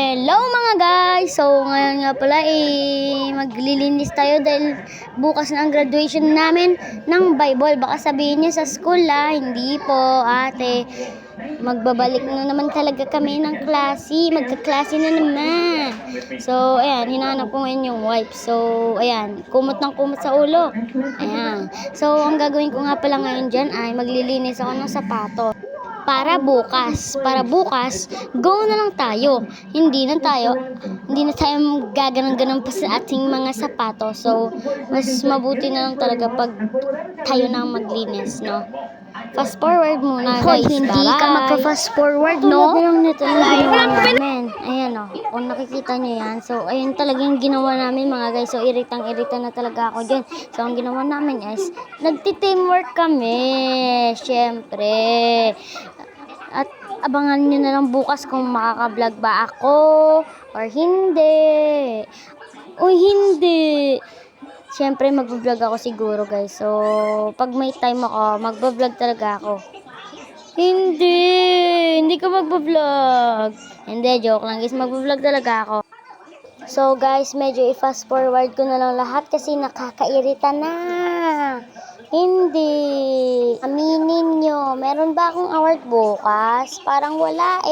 Hello mga guys! So ngayon nga pala maglilinis tayo dahil bukas na ang graduation namin ng Bible. Baka sabihin niyo sa school hindi po ate. Magbabalik na naman talaga kami ng klase. Magkaklase na naman. So ayan, hinahanap ko ngayon yung wipe. So ayan, kumot ng kumot sa ulo. Ayan. So ang gagawin ko nga pala ngayon dyan ay maglilinis ako ng sapato. Para bukas, go na lang tayo. Hindi na tayo gaganon-ganon pa sa ating mga sapato. So, mas mabuti na lang talaga pag tayo na maglinis, no? Fast forward muna, guys. Hindi Bye-bye. ka magpa-fast forward, no? Tulad lang nito na ginawa namin. Ayan, kung nakikita nyo yan. So, ayun talagang ginawa namin, mga guys. So, iritang-irita na talaga ako dyan. So, ang ginawa namin is, nagti-teamwork kami. Siyempre. At abangan nyo na lang bukas kung makaka-vlog ba ako or hindi. O hindi. Siyempre mag-vlog ako siguro, guys. So, pag may time ako, mag-vlog talaga ako. Hindi ko mag-vlog. Hindi, joke lang, guys. Mag-vlog talaga ako. So, guys, medyo i-fast forward ko na lang lahat kasi nakakairita na. Hindi. Aminin nyo, meron ba akong award bukas? Parang wala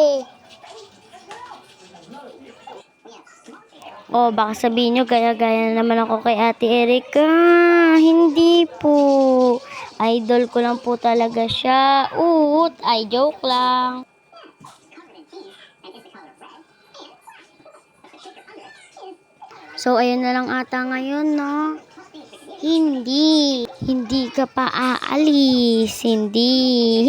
baka sabihin nyo, gaya-gaya naman ako kay Ate Erica. Hindi po. Idol ko lang po talaga siya. Ay joke lang. So, ayun na lang ata ngayon, no? Hindi ka pa aalis. Hindi.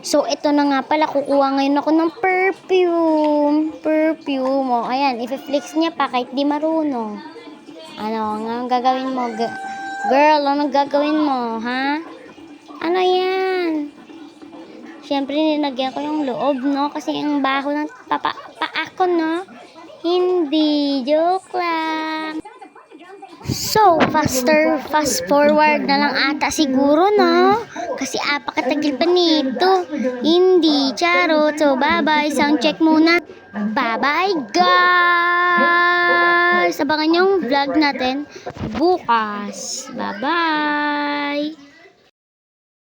So, ito na nga pala, kukuha ngayon ako ng perfume. Ayan, i-flex niya pa kahit di marunong. Ano ang gagawin mo? Girl, ano gagawin mo, ha? Ano yan? Siyempre, ninagyan ko yung loob, no? Kasi ang baho ng paa ko, no? Hindi, joke lang. So, fast forward na lang ata siguro, no? Kasi apakatagal pa nito. Hindi, charot. So, bye-bye. Sound check muna. Bye-bye, guys! Abangan yung vlog natin bukas. Bye-bye!